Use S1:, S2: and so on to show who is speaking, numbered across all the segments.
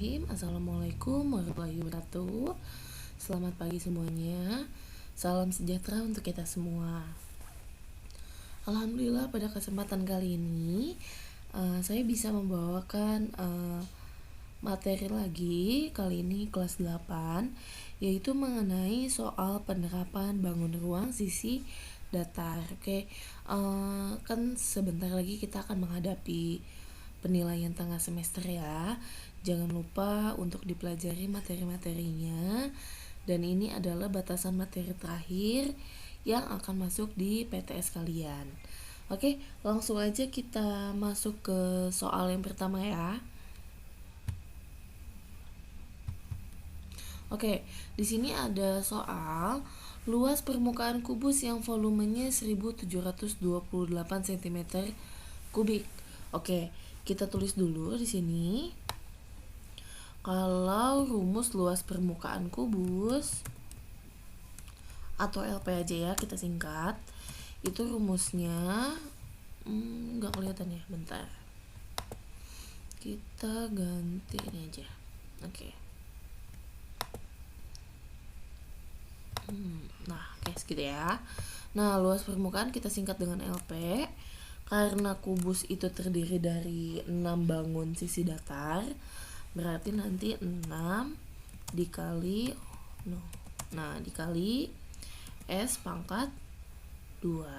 S1: Assalamualaikum warahmatullahi wabarakatuh. Selamat pagi semuanya. Salam sejahtera untuk kita semua. Alhamdulillah pada kesempatan kali ini saya bisa membawakan materi lagi. Kali ini kelas 8, yaitu mengenai soal penerapan bangun ruang sisi datar. Oke, kan sebentar lagi kita akan menghadapi penilaian tengah semester ya. Jangan lupa untuk dipelajari materi-materinya. Dan ini adalah batasan materi terakhir yang akan masuk di PTS kalian. Oke, langsung aja kita masuk ke soal yang pertama ya. Oke, di sini ada soal luas permukaan kubus yang volumenya 1728 cm kubik. Oke, kita tulis dulu di sini. Kalau rumus luas permukaan kubus atau LP aja ya, kita singkat. Itu rumusnya nggak kelihatan ya, bentar. Kita ganti ini aja. Oke. Nah, kayak segitu ya. Nah, luas permukaan kita singkat dengan LP. Karena kubus itu terdiri dari 6 bangun sisi datar, berarti nanti 6 dikali dikali S pangkat 2.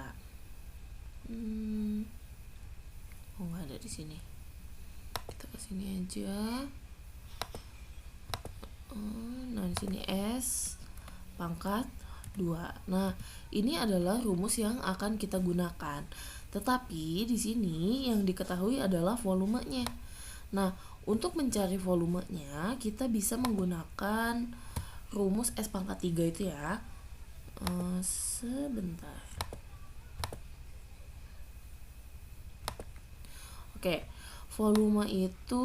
S1: Nggak ada di sini. Kita ke sini aja. Nah, di sini S pangkat 2. Nah, ini adalah rumus yang akan kita gunakan. Tetapi di sini yang diketahui adalah volumenya. Nah, untuk mencari volumenya kita bisa menggunakan rumus S pangkat 3 itu ya. Sebentar. Oke, volume itu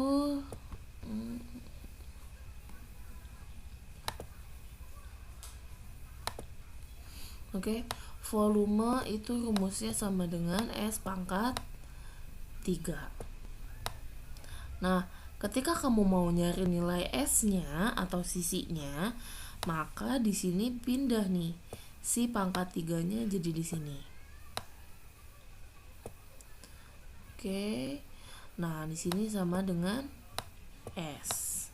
S1: volume itu rumusnya sama dengan S pangkat 3. Nah, ketika kamu mau nyari nilai S-nya atau sisinya, maka di sini pindah nih si pangkat 3-nya jadi di sini. Oke. Nah, di sini sama dengan S.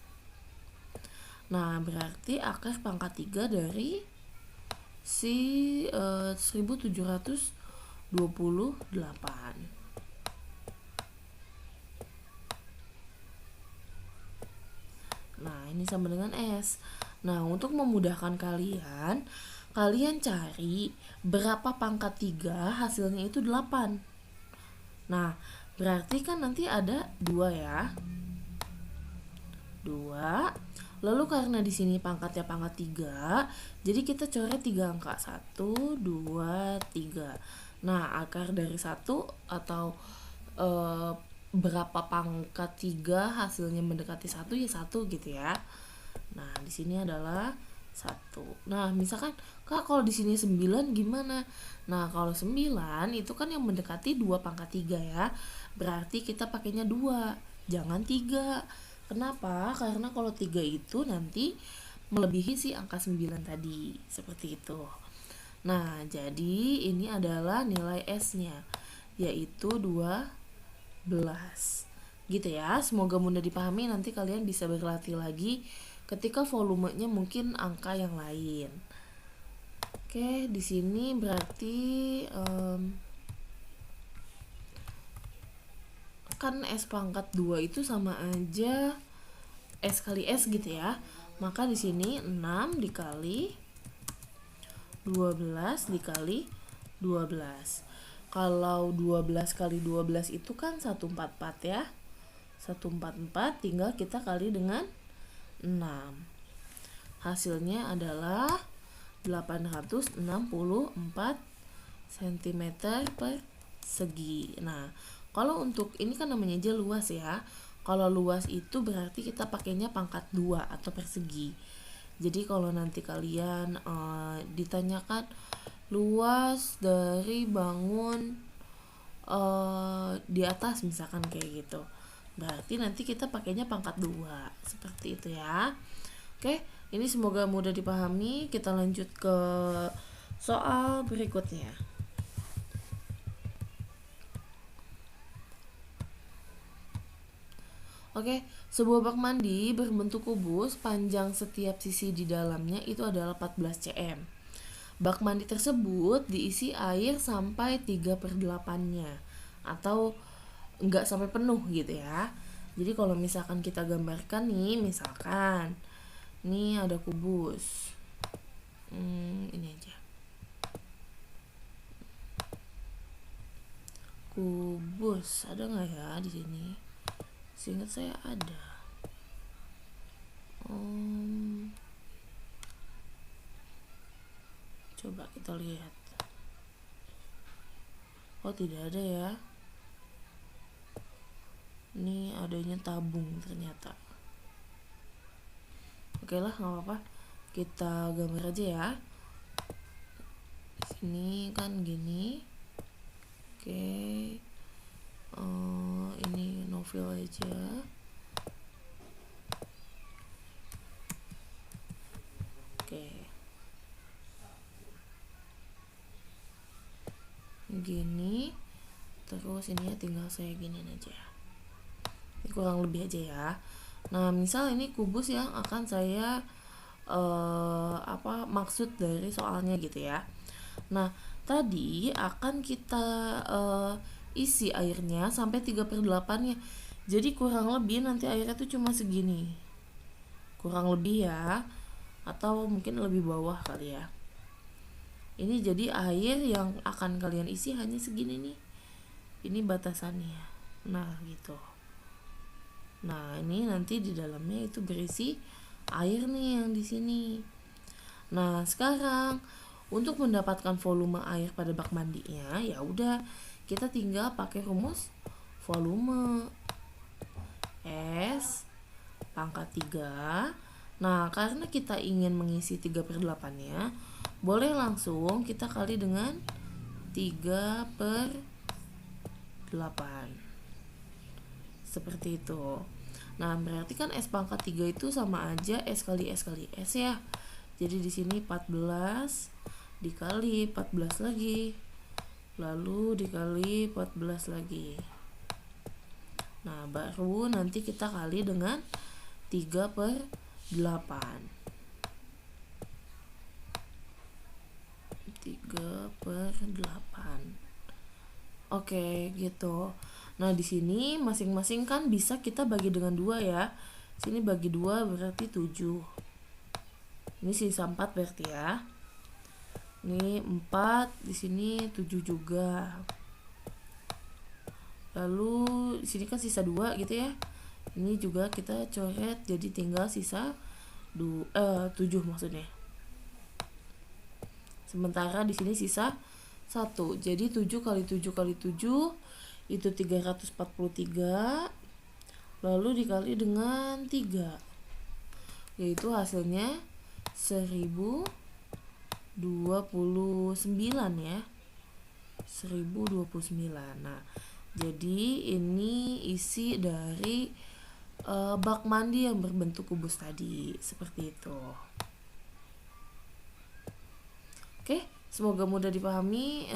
S1: Nah, berarti akar pangkat 3 dari si 1728. Nah, ini sama dengan S. Nah, untuk memudahkan kalian cari berapa pangkat 3, hasilnya itu 8. Nah, berarti kan nanti ada 2 ya. 2. Lalu karena di sini pangkatnya pangkat 3, jadi kita coret 3 angka. 1, 2, 3. Nah, akar dari 1 atau berapa pangkat 3 hasilnya mendekati 1 ya 1 gitu ya. Nah, di sini adalah 1. Nah, misalkan Kak, kalau di sini 9 gimana? Nah, kalau 9 itu kan yang mendekati 2 pangkat 3 ya. Berarti kita pakainya 2, jangan 3. Kenapa? Karena kalau 3 itu nanti melebihi si angka 9 tadi. Seperti itu. Nah, jadi ini adalah nilai S-nya, yaitu 12. Gitu ya. Semoga mudah dipahami. Nanti kalian bisa berlatih lagi ketika volumenya mungkin angka yang lain. Oke, di sini berarti kan S pangkat 2 itu sama aja S kali S gitu ya. Maka di sini 6 dikali 12 dikali 12. Kalau 12 kali 12 itu kan 144 ya. 144 tinggal kita kali dengan 6. Hasilnya adalah 864 cm per segi. Nah, kalau untuk ini kan namanya aja luas ya. Kalau luas itu berarti kita pakainya pangkat 2 atau persegi. Jadi kalau nanti kalian ditanyakan luas dari bangun di atas misalkan kayak gitu. berarti nanti kita pakainya pangkat 2 seperti itu ya. Oke, ini semoga mudah dipahami. Kita lanjut ke soal berikutnya. Oke, sebuah bak mandi berbentuk kubus, panjang setiap sisi di dalamnya itu adalah 14 cm. Bak mandi tersebut diisi air sampai 3/8-nya atau enggak sampai penuh gitu ya. Jadi kalau misalkan kita gambarkan nih, misalkan ini ada kubus. Ini aja. Kubus ada nggak ya di sini? Seingat saya ada. Coba kita lihat. Oh, tidak ada ya. Ini adanya tabung ternyata. Oke lah, nggak apa-apa. Kita gambar aja ya. Sini kan gini. Oke. Ini novel aja. Oke. Gini. Terus ini ya tinggal saya giniin aja. Ini kurang lebih aja ya. Nah, misal ini kubus yang akan saya maksud dari soalnya gitu ya. Nah, tadi akan kita isi airnya sampai 3/8-nya. Jadi kurang lebih nanti airnya tuh cuma segini. Kurang lebih ya. Atau mungkin lebih bawah kali ya. Ini jadi air yang akan kalian isi hanya segini nih. Ini batasannya. Nah, gitu. Nah, ini nanti di dalamnya itu berisi air nih yang di sini. Nah, sekarang untuk mendapatkan volume air pada bak mandinya, ya udah kita tinggal pakai rumus volume S pangkat 3. Nah, karena kita ingin mengisi 3/8-nya, boleh langsung kita kali dengan 3/8. Seperti itu. Nah, berarti kan S pangkat 3 itu sama aja S kali S kali S ya. Jadi di sini 14 dikali 14 lagi. Lalu dikali 14 lagi. Nah, baru nanti kita kali dengan 3/8. 3/8. Oke, gitu. Nah, di sini masing-masing kan bisa kita bagi dengan 2 ya. Sini bagi 2 berarti 7. Ini sisa 4 berarti ya. Ini 4, di sini 7 juga. Lalu di sini kan sisa 2 gitu ya. Ini juga kita coret jadi tinggal sisa 7 maksudnya. Sementara di sini sisa 1. Jadi 7 kali 7 kali 7 itu 343. Lalu dikali dengan 3. Yaitu hasilnya 1029 ya. 1029. Nah, jadi ini isi dari bak mandi yang berbentuk kubus tadi, seperti itu. Oke, semoga mudah dipahami.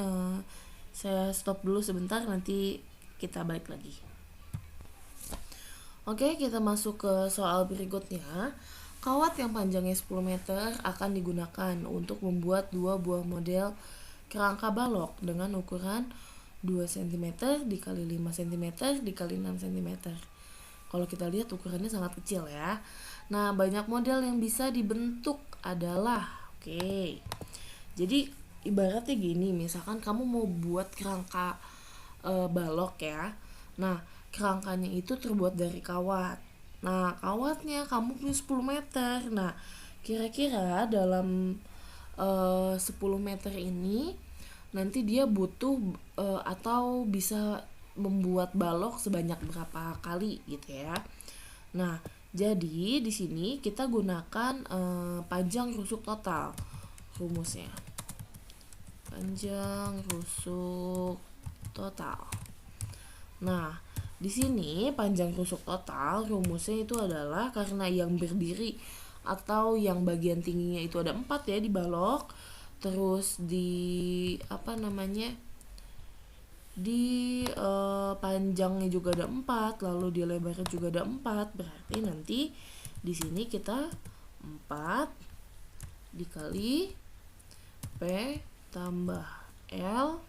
S1: Saya stop dulu sebentar, nanti kita balik lagi. Oke, kita masuk ke soal berikutnya. Kawat yang panjangnya 10 meter akan digunakan untuk membuat 2 buah model kerangka balok dengan ukuran 2 cm dikali 5 cm dikali 6 cm. Kalau kita lihat ukurannya sangat kecil ya. Nah, banyak model yang bisa dibentuk adalah jadi ibaratnya gini, misalkan kamu mau buat kerangka balok ya. Nah, kerangkanya itu terbuat dari kawat. Nah, kawatnya kamu punya 10 meter. Nah, kira-kira dalam 10 meter ini nanti dia butuh atau bisa membuat balok sebanyak berapa kali gitu ya. Nah, jadi di sini kita gunakan panjang rusuk total rumusnya. Panjang rusuk total. Nah, Di sini panjang rusuk total rumusnya itu adalah karena yang berdiri atau yang bagian tingginya itu ada 4 ya di balok, terus di apa namanya, di panjangnya juga ada 4, lalu di lebarnya juga ada 4. Berarti nanti di sini kita 4 dikali P tambah L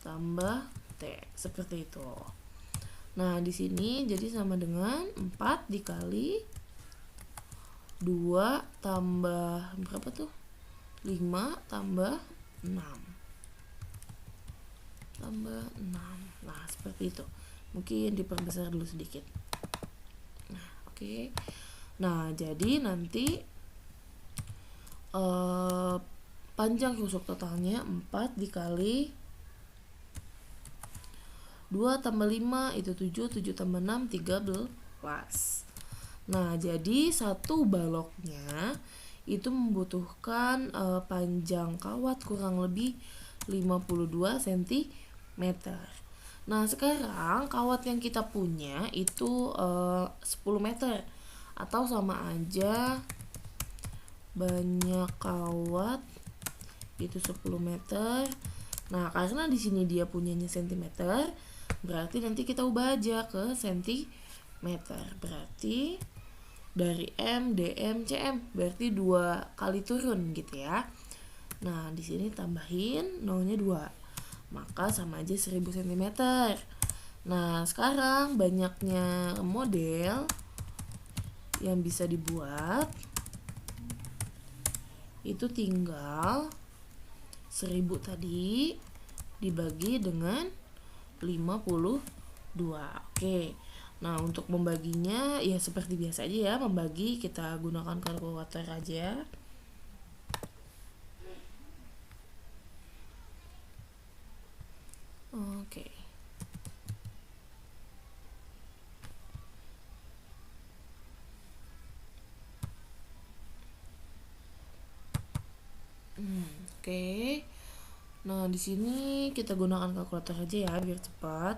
S1: tambah T, seperti itu. Nah, di sini jadi sama dengan 4 dikali 2 tambah berapa tuh? 5 tambah 6. Tambah 6. Nah, seperti itu. Mungkin diperbesar dulu sedikit. Nah, oke. Nah, jadi nanti panjang rusuk totalnya 4 dikali 2 tambah 5 itu 7, 7 tambah 6 13. Nah, jadi satu baloknya itu membutuhkan panjang kawat kurang lebih 52 cm. Nah, sekarang kawat yang kita punya itu 10 meter atau sama aja banyak kawat itu 10 meter. Nah, karena di sini dia punyanya cm, berarti nanti kita ubah aja ke cm. Berarti dari M, DM, CM, berarti 2 kali turun gitu ya. Nah, di sini tambahin nolnya 2. Maka sama aja 1000 cm. Nah, sekarang banyaknya model yang bisa dibuat itu tinggal 1000 tadi dibagi dengan 52. Oke. Nah, untuk membaginya ya seperti biasa aja ya, membagi kita gunakan kalkulator aja. Oke. Oke. Nah, di sini kita gunakan kalkulator aja ya biar cepat.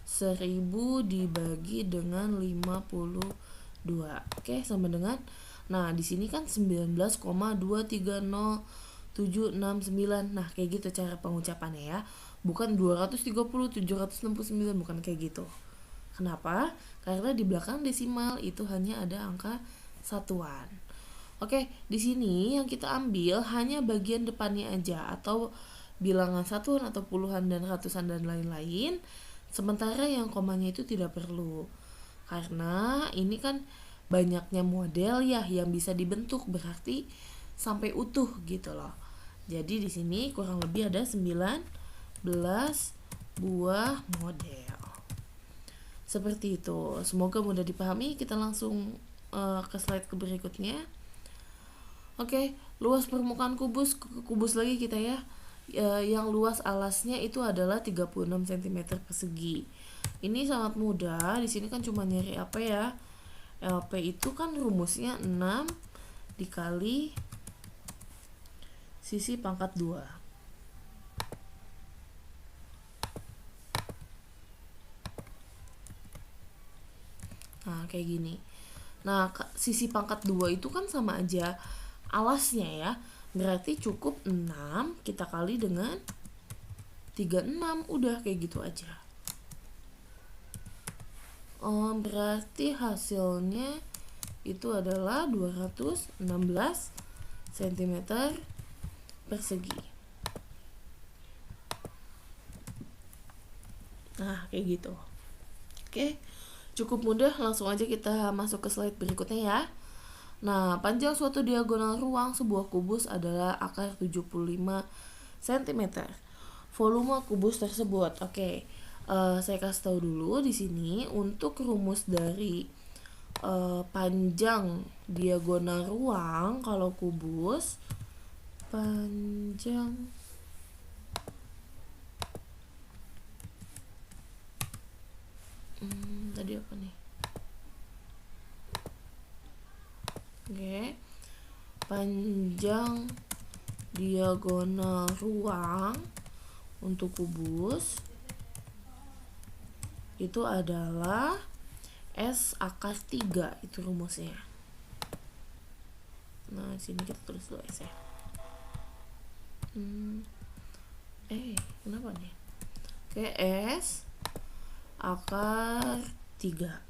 S1: 1000 dibagi dengan 52. Oke, sama dengan, nah di sini kan 19,230769. Nah, kayak gitu cara pengucapannya ya. Bukan 230 769, bukan kayak gitu. Kenapa? Karena di belakang desimal itu hanya ada angka satuan. Oke, di sini yang kita ambil hanya bagian depannya aja atau bilangan satuan atau puluhan dan ratusan dan lain-lain. Sementara yang komanya itu tidak perlu. Karena ini kan banyaknya model ya yang bisa dibentuk, berarti sampai utuh gitu loh. Jadi di sini kurang lebih ada 19 buah model. Seperti itu. Semoga mudah dipahami. Kita langsung ke slide berikutnya. Oke, luas permukaan kubus lagi kita ya. Yang luas alasnya itu adalah 36 cm persegi. Ini sangat mudah. Di sini kan cuma nyari apa ya? LP itu kan rumusnya 6 dikali sisi pangkat 2. Nah, kayak gini. Nah, sisi pangkat 2 itu kan sama aja alasnya ya. Berarti cukup 6 kita kali dengan 36. Udah kayak gitu aja. Berarti hasilnya itu adalah 216 cm persegi. Nah, kayak gitu. Oke, cukup mudah, langsung aja kita masuk ke slide berikutnya ya. Nah, panjang suatu diagonal ruang sebuah kubus adalah akar 75 cm. Volume kubus tersebut. Oke. Saya kasih tahu dulu di sini untuk rumus dari panjang diagonal ruang kalau kubus, panjang tadi apa nih? Oke. Panjang diagonal ruang untuk kubus itu adalah S akar 3, itu rumusnya. Nah, sini kita tulis dulu S ya. Kenapa nih? Oke, S akar 3.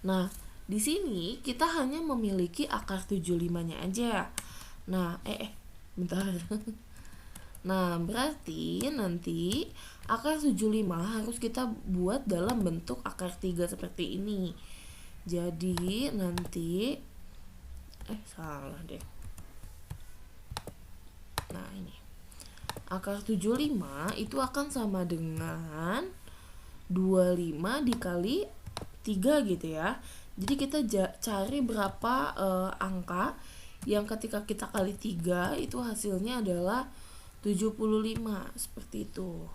S1: Nah, di sini kita hanya memiliki akar 75-nya aja. Nah, bentar. Nah, berarti nanti akar 75 harus kita buat dalam bentuk akar 3 seperti ini. Jadi, nanti salah deh. Nah, ini. Akar 75 itu akan sama dengan 25 dikali 3 gitu ya. Jadi kita cari berapa angka yang ketika kita kali 3 itu hasilnya adalah 75, seperti itu.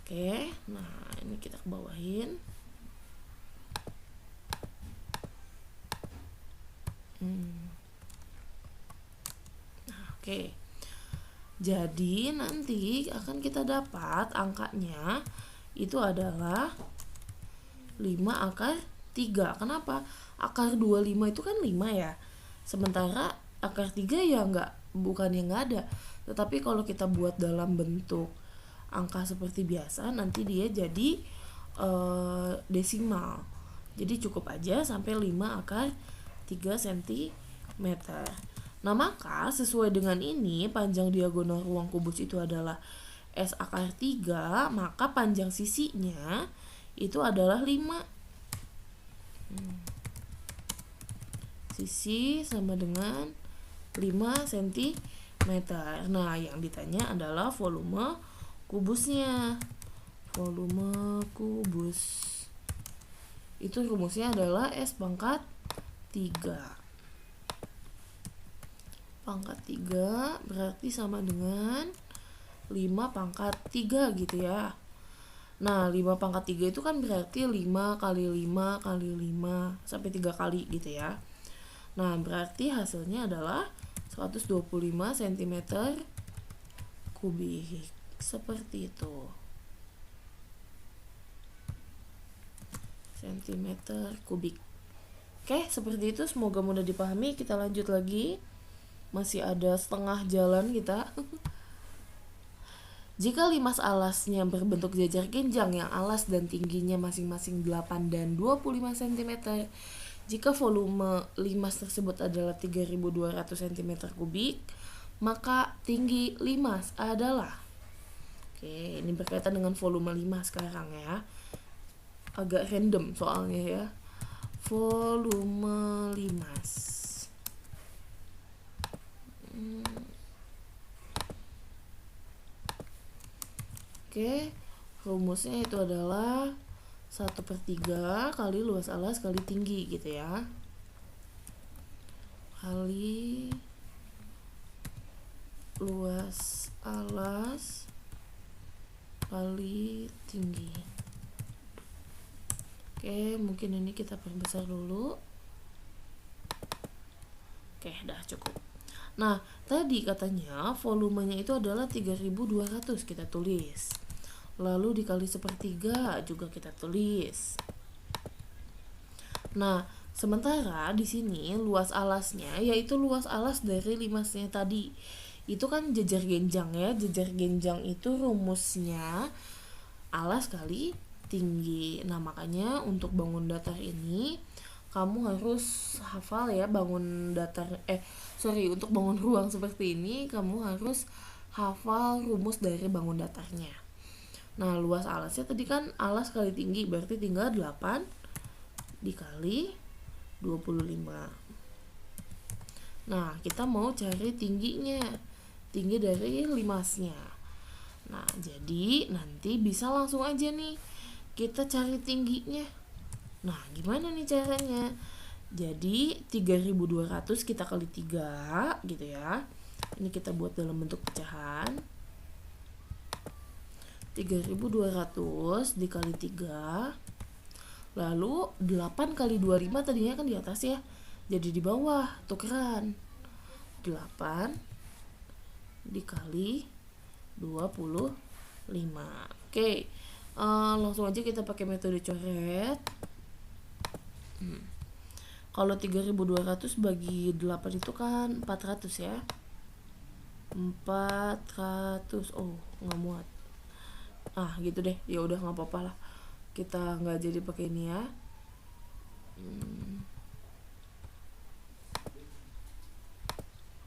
S1: Oke, nah ini kita kebawahin. Nah, oke. Jadi nanti akan kita dapat angkanya itu adalah 5 akar 3. Kenapa? Akar 25 itu kan 5 ya. Sementara akar 3 ya bukan yang nggak ada. Tetapi kalau kita buat dalam bentuk angka seperti biasa, nanti dia jadi desimal. Jadi cukup aja sampai 5 akar 3 cm. Nah, maka sesuai dengan ini, panjang diagonal ruang kubus itu adalah S akar 3, maka panjang sisinya itu adalah 5. Sisi sama dengan 5 cm. Nah, yang ditanya adalah volume kubusnya. Volume kubus itu rumusnya adalah S pangkat 3. Pangkat 3 berarti sama dengan 5 pangkat 3 gitu ya. Nah, 5 pangkat 3 itu kan berarti 5 kali 5 kali 5 sampai 3 kali gitu ya. Nah, berarti hasilnya adalah 125 cm kubik. Seperti itu. Cm kubik. Oke, seperti itu. Semoga mudah dipahami. Kita lanjut lagi. Masih ada setengah jalan kita. Jika limas alasnya berbentuk jajar genjang yang alas dan tingginya masing-masing 8 dan 25 cm, jika volume limas tersebut adalah 3200 cm kubik, maka tinggi limas adalah, oke, ini berkaitan dengan volume limas sekarang ya. Agak random soalnya ya. Volume limas. Oke, rumusnya itu adalah 1/3 kali luas alas kali tinggi gitu ya. Kali luas alas kali tinggi. Oke, mungkin ini kita perbesar dulu. Oke, dah cukup. Nah, tadi katanya volumenya itu adalah 3200, kita tulis. Lalu dikali 1/3 juga kita tulis. Nah, sementara di sini luas alasnya yaitu luas alas dari limasnya tadi. Itu kan jajar genjang ya. Jajar genjang itu rumusnya alas kali tinggi. Nah, makanya untuk bangun datar ini kamu harus hafal ya, untuk bangun ruang seperti ini kamu harus hafal rumus dari bangun datarnya. Nah, luas alasnya tadi kan alas kali tinggi, berarti tinggal 8 dikali 25. Nah, kita mau cari tingginya, tinggi dari limasnya. Nah, jadi nanti bisa langsung aja nih kita cari tingginya. Nah, gimana nih caranya? Jadi 3200 kita kali 3 gitu ya. Ini kita buat dalam bentuk pecahan. 3200 dikali 3. Lalu 8 kali 25 tadinya kan di atas ya. Jadi di bawah, tukeran. 8 dikali 25. Oke. Langsung aja kita pakai metode coret. Kalau 3200 bagi 8 itu kan 400 ya. 400. Oh, nggak muat. Gitu deh. Ya udah nggak apa-apa lah. Kita nggak jadi pakai ini ya.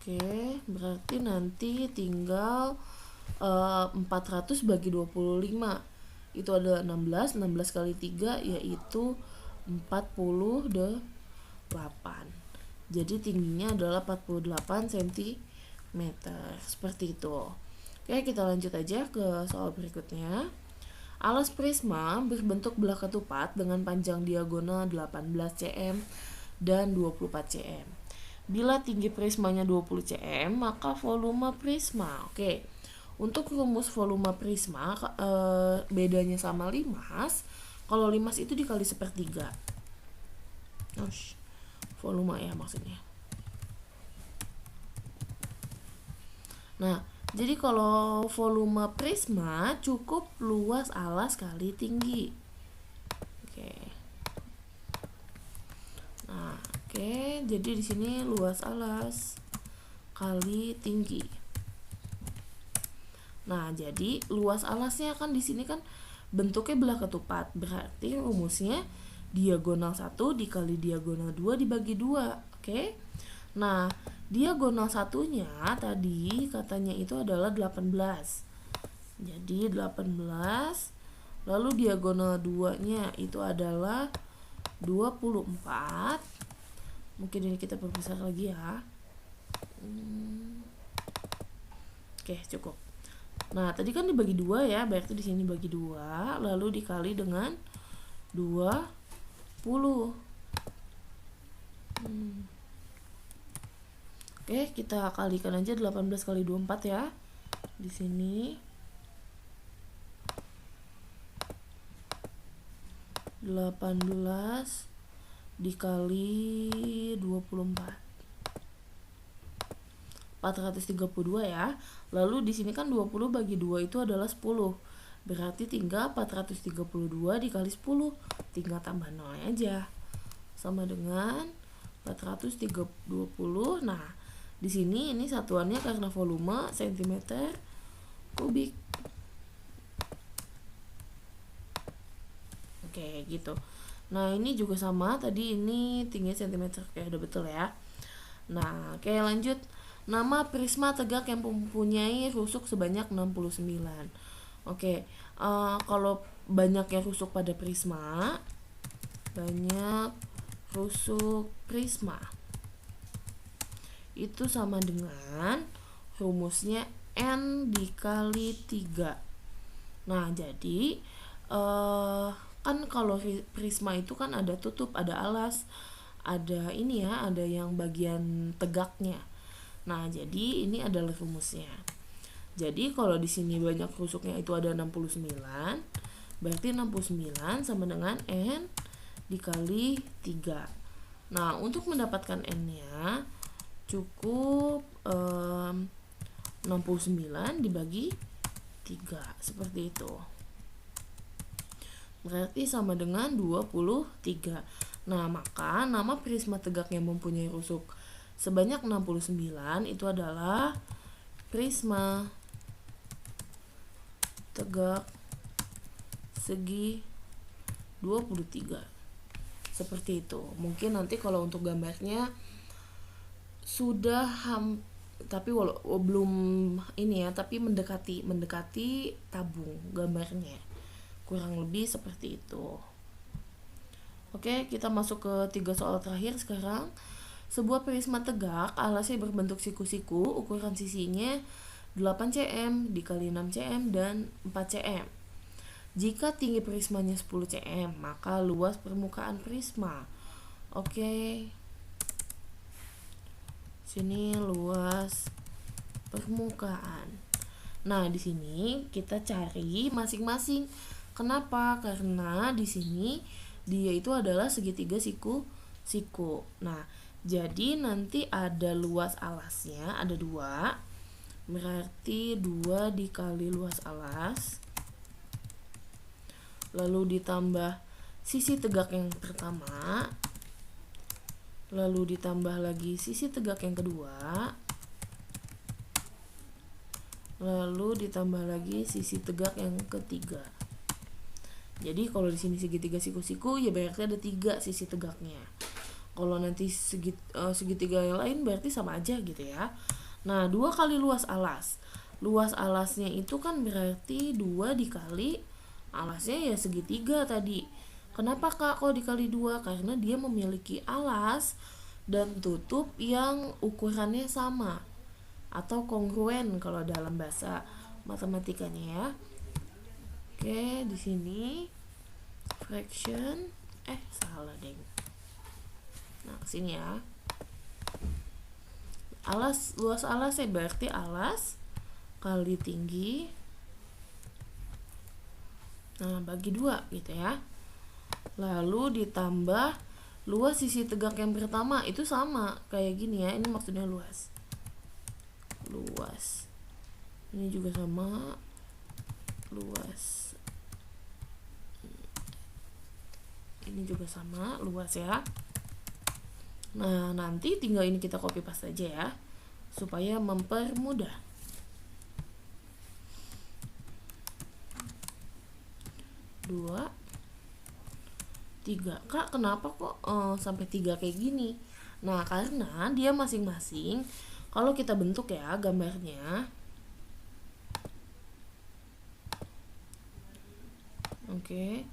S1: Oke, berarti nanti tinggal 400 bagi 25. Itu ada 16 kali 3 yaitu 48. Jadi tingginya adalah 48 cm. Seperti itu. Oke, kita lanjut aja ke soal berikutnya. Alas prisma berbentuk belah ketupat dengan panjang diagonal 18 cm dan 24 cm. Bila tinggi prismanya 20 cm, maka volume prisma. Oke. Untuk rumus volume prisma bedanya sama limas. Kalau limas itu dikali sepertiga. Volume ya maksudnya. Nah, jadi kalau volume prisma cukup luas alas kali tinggi. Oke. Nah, oke, jadi di sini luas alas kali tinggi. Nah, jadi luas alasnya kan di sini kan bentuknya belah ketupat. Berarti rumusnya diagonal 1 dikali diagonal 2 dibagi 2. Oke. Nah, diagonal satunya tadi katanya itu adalah 18. Jadi 18. Lalu diagonal 2-nya itu adalah 24. Mungkin ini kita perbesar lagi ya. Oke, cukup. Nah, tadi kan dibagi 2 ya, berarti di sini bagi 2 lalu dikali dengan 20. Oke, kita kalikan aja 18 kali 24 ya. Di sini 18 dikali 24. 432 ya. Lalu di sini kan 20 bagi 2 itu adalah 10. Berarti tinggal 432 dikali 10. Tinggal tambah 0 aja. Sama dengan 420. Nah, di sini ini satuannya karena volume cm kubik. Oke, gitu. Nah, ini juga sama. Tadi ini tinggi cm. Oke, udah betul ya. Nah, oke lanjut. Nama prisma tegak yang mempunyai rusuk sebanyak 69. Oke, kalau banyaknya rusuk pada prisma, banyak rusuk prisma itu sama dengan rumusnya N dikali 3. Nah, jadi kan kalau prisma itu kan ada tutup, ada alas, ada ini ya, ada yang bagian tegaknya. Nah, jadi ini adalah rumusnya. Jadi kalau di sini banyak rusuknya itu ada 69, berarti 69 sama dengan N dikali 3. Nah, untuk mendapatkan N-nya cukup 69 dibagi 3, seperti itu. Berarti sama dengan 23. Nah, maka nama prisma tegak yang mempunyai rusuk sebanyak 69 itu adalah prisma tegak segi 23. Seperti itu. Mungkin nanti kalau untuk gambarnya sudah tapi belum ini ya, tapi mendekati tabung gambarnya. Kurang lebih seperti itu. Oke, kita masuk ke 3 soal terakhir sekarang. Sebuah prisma tegak, alasnya berbentuk siku-siku, ukuran sisinya 8 cm dikali 6 cm dan 4 cm. Jika tinggi prismanya 10 cm, maka luas permukaan prisma. Oke. Sini luas permukaan. Nah, di sini kita cari masing-masing. Kenapa? Karena di sini dia itu adalah segitiga siku-siku. Nah, jadi nanti ada luas alasnya, ada 2. Berarti 2 dikali luas alas lalu ditambah sisi tegak yang pertama, lalu ditambah lagi sisi tegak yang kedua, lalu ditambah lagi sisi tegak yang ketiga. Jadi kalau di sini segitiga siku-siku ya berarti ada 3 sisi tegaknya. Kalau nanti segitiga yang lain berarti sama aja gitu ya. Nah, 2 kali luas alas. Luas alasnya itu kan berarti 2 dikali alasnya ya segitiga tadi. Kenapa Kak kok dikali 2? Karena dia memiliki alas dan tutup yang ukurannya sama atau kongruen kalau dalam bahasa matematikanya ya. Oke, di sini fraction salah deng. Nah, kesini ya. Luas alas ya berarti alas kali tinggi. Nah, bagi 2 gitu ya. Lalu ditambah luas sisi tegak yang pertama, itu sama kayak gini ya. Ini maksudnya luas. Ini juga sama. Luas. Ini juga sama, luas ya. Nah, nanti tinggal ini kita copy paste aja ya, supaya mempermudah. 2, 3. Kak, kenapa kok sampai 3 kayak gini? Nah, karena dia masing-masing kalau kita bentuk ya gambarnya. Oke.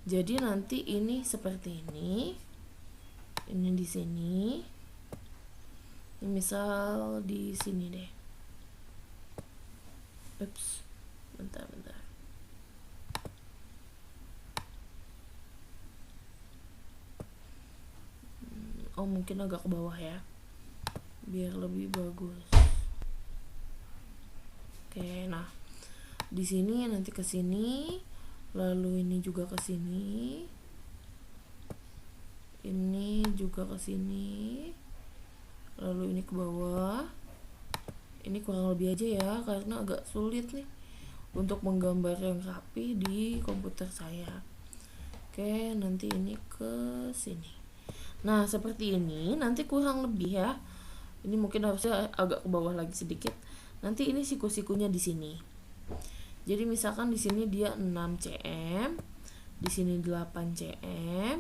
S1: Jadi nanti ini seperti ini. Ini di sini. Ini misal di sini deh. Ups. Bentar. Oh, mungkin agak ke bawah ya, biar lebih bagus. Oke, nah di sini nanti ke sini, lalu ini juga ke sini, ini juga ke sini, lalu ini ke bawah. Ini kurang lebih aja ya, karena agak sulit nih untuk menggambar yang rapi di komputer saya. Oke, nanti ini ke sini. Nah, seperti ini nanti kurang lebih ya. Ini mungkin harusnya agak ke bawah lagi sedikit. Nanti ini siku-sikunya di sini. Jadi misalkan di sini dia 6 cm, di sini 8 cm,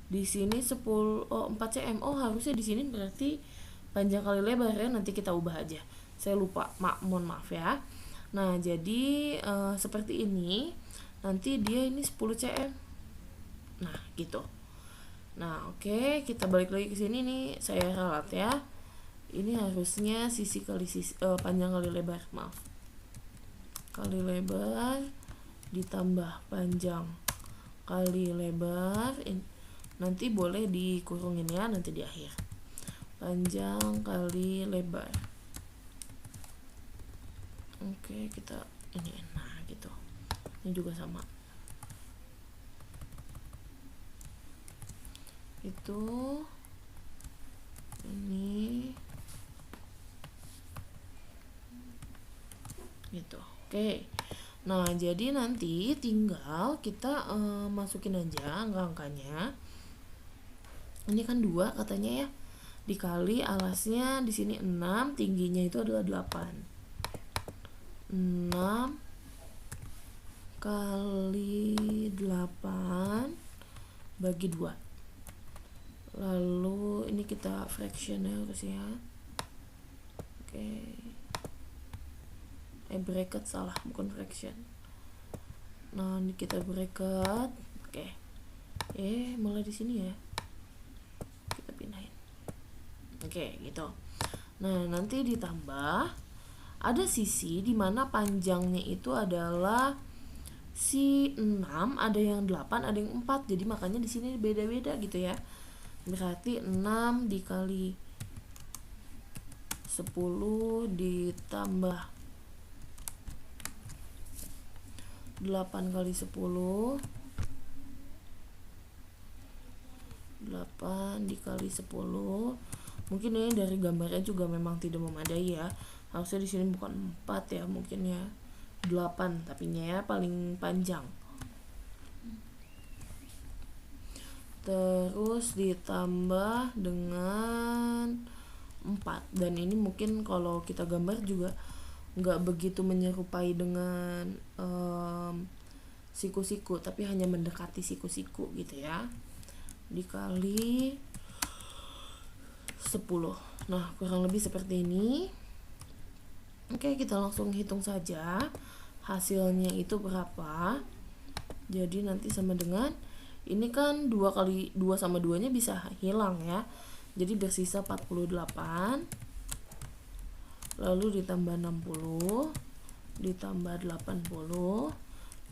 S1: di sini 4 cm. Oh, harusnya di sini berarti panjang kali lebar ya. Nanti kita ubah aja. Saya lupa, mohon maaf ya. Nah, jadi seperti ini. Nanti dia ini 10 cm. Nah, gitu. Nah, oke, kita balik lagi ke sini nih. Saya ralat ya. Ini harusnya sisi kali panjang kali lebar, maaf. Kali lebar ditambah panjang kali lebar. Nanti boleh dikurungin ya nanti di akhir. Panjang kali lebar. Oke, kita ini gitu. Ini juga sama. Itu ini gitu. Oke. Nah, jadi nanti tinggal kita masukin aja angka-angkanya. Ini kan 2 katanya ya. Dikali alasnya di sini 6, tingginya itu adalah 8. 6 kali 8 bagi 2. Lalu ini kita fraction harusnya. Oke. Bracket salah, bukan fraction. Nah, ini kita bracket. Oke. Mulai di sini ya. Kita pindahin. Oke, gitu. Nah, nanti ditambah ada sisi di mana panjangnya itu adalah si 6, ada yang 8, ada yang 4. Jadi makanya di sini beda-beda gitu ya. Berarti 6 dikali 10 ditambah 8 kali 10, 8 dikali 10. Mungkin ini dari gambarnya juga memang tidak memadai ya. Harusnya di sini bukan 4 ya, mungkin ya 8 tapinya ya paling panjang. terus ditambah dengan 4. Dan ini mungkin kalau kita gambar juga nggak begitu menyerupai dengan siku-siku, tapi hanya mendekati siku-siku gitu ya, dikali 10. Nah, kurang lebih seperti ini. Oke, kita langsung hitung saja hasilnya itu berapa. Jadi nanti sama dengan, ini kan 2 kali 2 sama 2 nya bisa hilang ya, jadi bersisa 48, lalu ditambah 60, ditambah 80,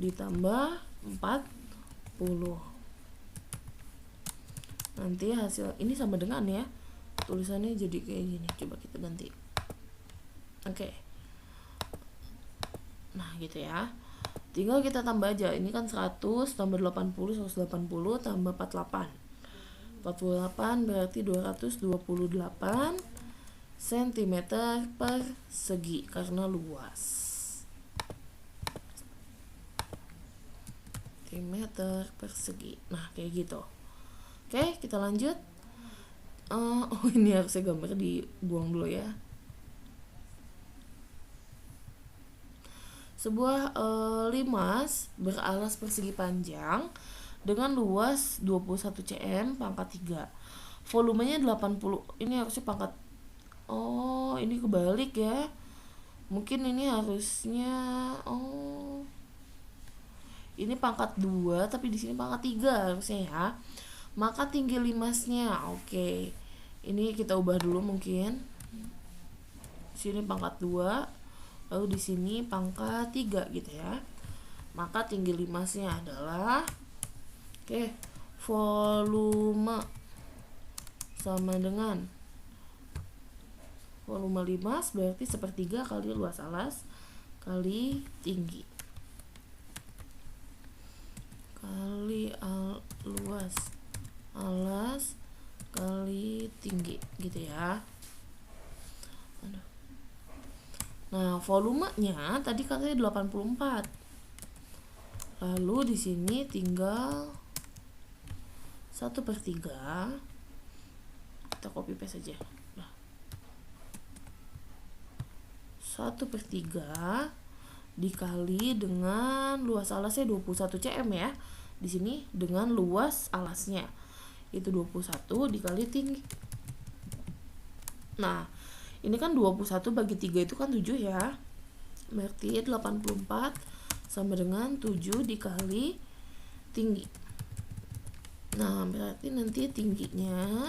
S1: ditambah 40. Nanti hasil ini sama dengan ya, tulisannya jadi kayak gini. Coba kita ganti. Oke. Nah gitu ya, tinggal kita tambah aja. Ini kan 100 tambah 80, 180 tambah 48 berarti 228 cm persegi karena luas. cm persegi. Nah kayak gitu. Oke, kita lanjut. Oh ini harusnya gambar dibuang dulu ya. Sebuah limas beralas persegi panjang dengan luas 21 cm pangkat 3. Volumenya 80. Ini harusnya pangkat, oh ini kebalik ya. Mungkin ini harusnya, oh ini pangkat 2 tapi di sini pangkat 3 harusnya ya. Maka tinggi limasnya, oke. Ini kita ubah dulu mungkin. Sini pangkat 2, lalu di sini pangkat 3 gitu ya. Maka tinggi limasnya adalah, oke, volume sama dengan volume limas berarti 1/3 kali luas alas kali tinggi kali luas alas kali tinggi gitu ya. Nah, volumenya tadi katanya 84. Lalu di sini tinggal 1/3. Kita copy paste saja. Nah, 1/3 dikali dengan luas alasnya 21 cm ya. Di sini dengan luas alasnya itu 21 dikali tinggi. Nah, ini kan 21 bagi 3 itu kan 7 ya. Berarti 84 sama dengan 7 dikali tinggi. Nah, berarti nanti tingginya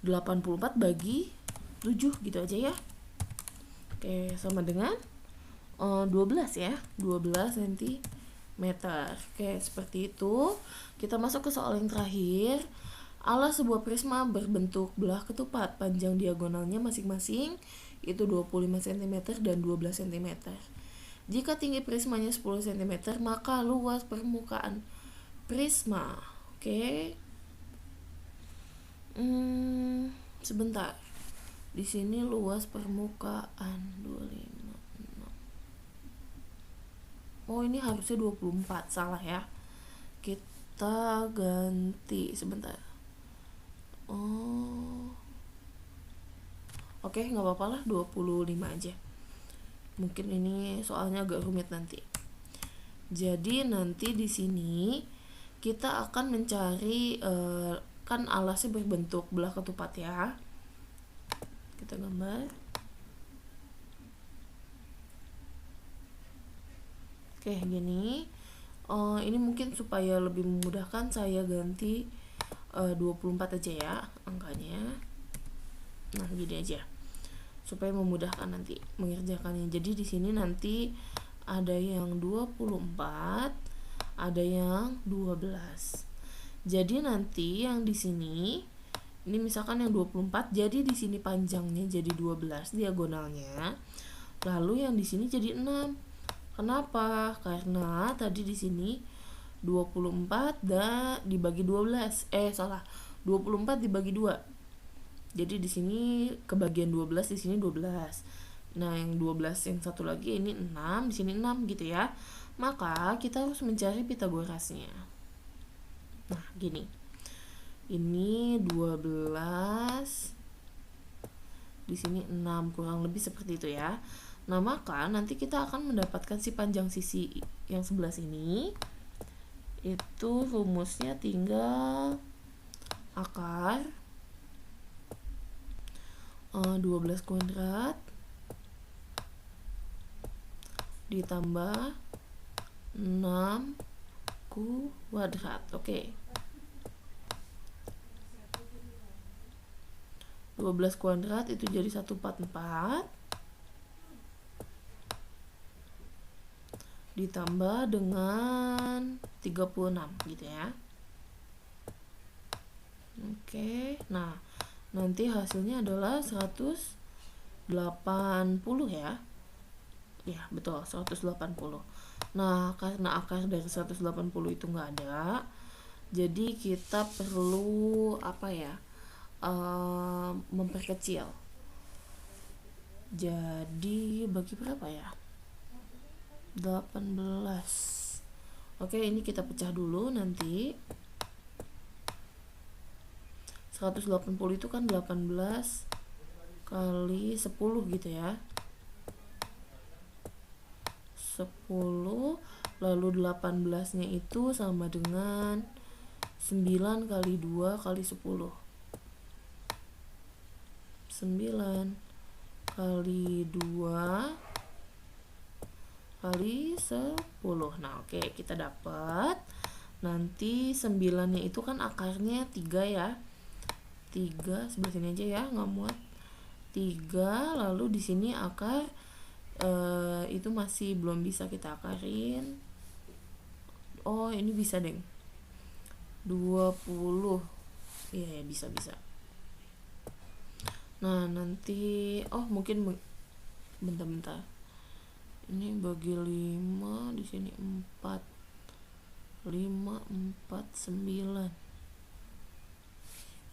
S1: 84 bagi 7 gitu aja ya. Oke, sama dengan 12 ya, 12 cm. Oke, seperti itu. Kita masuk ke soal yang terakhir. Alas sebuah prisma berbentuk belah ketupat, panjang diagonalnya masing-masing itu 25 cm dan 12 cm. Jika tinggi prismanya 10 cm, maka luas permukaan prisma. Oke. Sebentar. Di sini luas permukaan 25. Oh, ini harusnya 24, salah ya. Kita ganti sebentar. Oh. Oke, nggak apa-apa lah, 25 aja. Mungkin ini soalnya agak rumit nanti. Jadi nanti di sini kita akan mencari kan alasnya berbentuk belah ketupat ya. Kita gambar. Oke, gini. Ini mungkin supaya lebih memudahkan saya ganti 24 aja ya angkanya. Nah, gini aja. Supaya memudahkan nanti mengerjakannya. Jadi di sini nanti ada yang 24, ada yang 12. Jadi nanti yang di sini ini misalkan yang 24, jadi di sini panjangnya jadi 12 diagonalnya. Lalu yang di sini jadi 6. Kenapa? Karena tadi di sini 24 dan dibagi 12. 24 dibagi 2. Jadi di sini kebagian 12, di sini 12. Nah, yang 12 yang satu lagi ini 6, di sini 6 gitu ya. Maka kita harus mencari Pitagorasnya. Nah, gini. Ini 12, di sini 6, kurang lebih seperti itu ya. Nah, maka nanti kita akan mendapatkan si panjang sisi yang sebelah sini. Itu rumusnya tinggal akar 12 kuadrat ditambah 6 kuadrat. Oke. 12 kuadrat itu jadi 144 ditambah dengan 36 gitu ya. Oke. Nah, nanti hasilnya adalah 180 ya. Ya, betul, 180. Nah, karena akar dari 180 itu nggak ada, jadi kita perlu apa ya? Memperkecil. Jadi bagi berapa ya? 18. Oke, ini kita pecah dulu nanti. 180 itu kan 18 kali 10 gitu ya. 10, lalu 18-nya itu sama dengan 9 kali 2 kali 10. 9 kali 2 kali 10. Nah, oke, kita dapat. Nanti 9-nya itu kan akarnya 3 ya. 3 sebelah sini aja ya, nggak muat. 3, lalu di sini akar itu masih belum bisa kita akarin. Oh, ini bisa, deng. 20. Iya, ya, bisa. Nah, nanti mungkin bentar. Ini bagi 5, di sini 4. 5, 4, 9.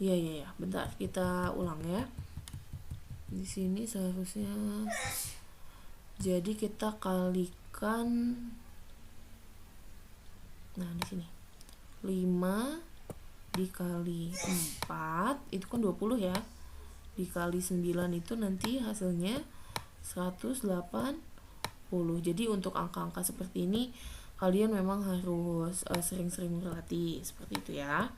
S1: Iya, bentar, kita ulang ya. Di sini seharusnya jadi kita kalikan. Nah, di sini 5 dikali 4 itu kan 20 ya. Dikali 9 itu nanti hasilnya 180. Jadi untuk angka-angka seperti ini kalian memang harus sering-sering berlatih seperti itu ya.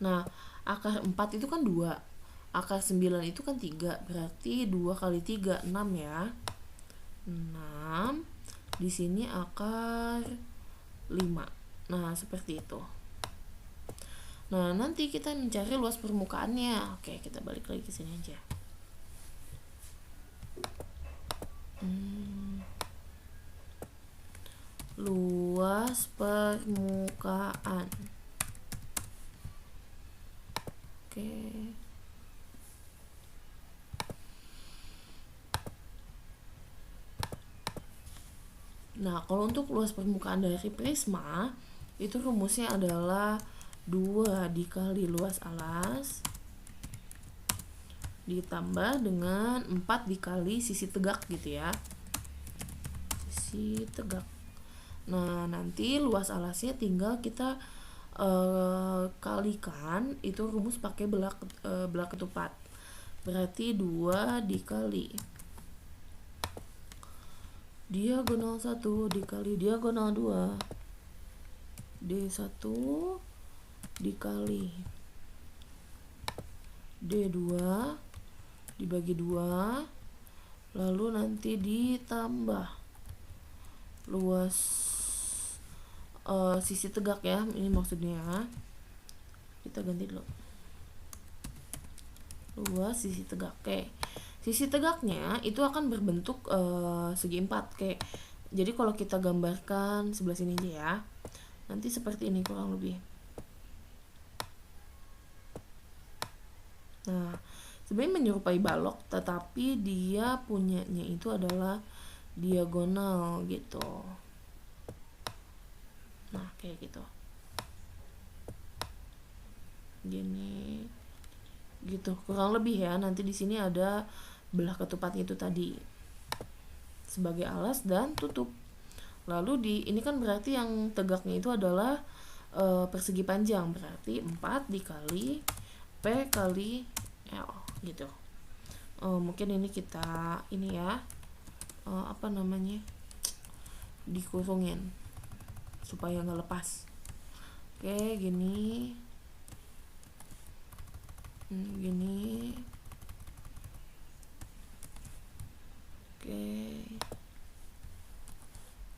S1: Nah, akar 4 itu kan 2, akar 9 itu kan 3, berarti 2 kali 3 6 ya. 6. Di sini akar 5. Nah, seperti itu. Nah, nanti kita mencari luas permukaannya. Oke, kita balik lagi ke sini aja. Luas permukaan. Oke. Nah, kalau untuk luas permukaan dari prisma, itu rumusnya adalah 2 dikali luas alas ditambah dengan 4 dikali sisi tegak gitu ya. Sisi tegak. Nah, nanti luas alasnya tinggal kita kalikan, itu rumus pakai belah ketupat. Berarti 2 dikali diagonal 1 dikali diagonal 2 D1 dikali D2 dibagi 2, lalu nanti ditambah luas sisi tegak ya, ini maksudnya. Kita ganti dulu luas sisi tegak. Oke, sisi tegaknya itu akan berbentuk segi 4. Oke, jadi kalau kita gambarkan sebelah sini aja ya, nanti seperti ini kurang lebih. Nah, sebenarnya menyerupai balok, tetapi dia punyanya itu adalah diagonal gitu. Nah, kayak gitu. Gini. Gitu, kurang lebih ya. Nanti di sini ada belah ketupatnya itu tadi sebagai alas dan tutup. Lalu ini kan berarti yang tegaknya itu adalah persegi panjang, berarti 4 dikali P kali L gitu. Mungkin ini kita ini ya, apa namanya, dikurungin supaya nggak lepas. Oke, gini, gini. Oke,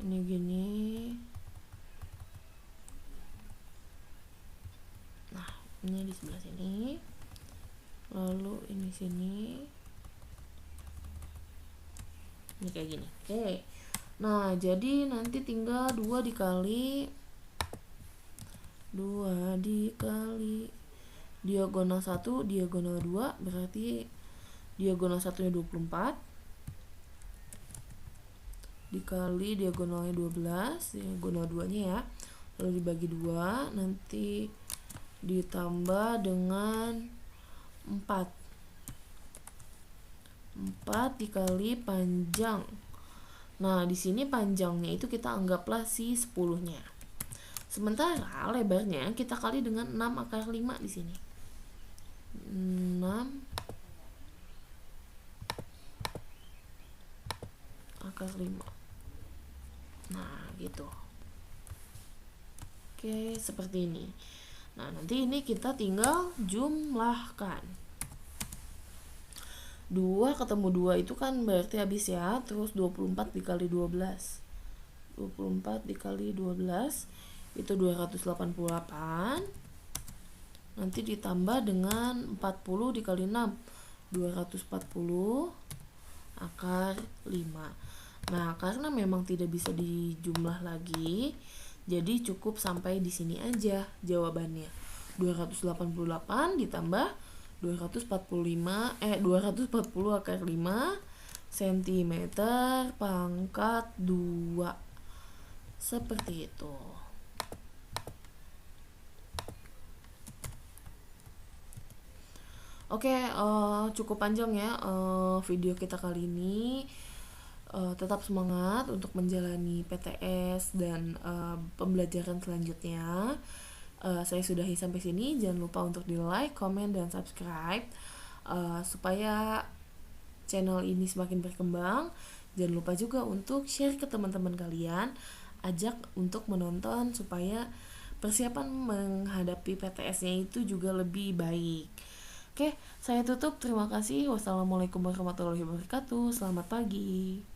S1: ini gini. Nah, ini di sebelah sini, lalu ini sini, ini kayak gini. Oke, nah jadi nanti tinggal 2 dikali diagonal 1 diagonal 2, berarti diagonal 1 nya 24 dikali diagonalnya 12, diagonal 2 nya ya, lalu dibagi 2, nanti ditambah dengan 4 dikali panjang. Nah, di sini panjangnya itu kita anggaplah si 10-nya. Sementara lebarnya kita kali dengan 6 akar 5 di sini. 6 akar 5. Nah, gitu. Oke, seperti ini. Nah, nanti ini kita tinggal jumlahkan. 2 ketemu 2 itu kan berarti habis ya. Terus 24 dikali 12. 24 dikali 12 itu 288. Nanti ditambah dengan 40 dikali 6, 240 akar 5. Nah, karena memang tidak bisa dijumlah lagi, jadi cukup sampai di sini aja jawabannya. 288 ditambah 240 akar 5 cm pangkat 2. Seperti itu. Oke, cukup panjang ya video kita kali ini. Tetap semangat untuk menjalani PTS dan pembelajaran selanjutnya. Saya sudahi sampai sini. Jangan lupa untuk di like, komen, dan subscribe supaya channel ini semakin berkembang. Jangan lupa juga untuk share ke teman-teman kalian, ajak untuk menonton supaya persiapan menghadapi PTS-nya itu juga lebih baik. Oke, saya tutup. Terima kasih. Wassalamualaikum warahmatullahi wabarakatuh. Selamat pagi.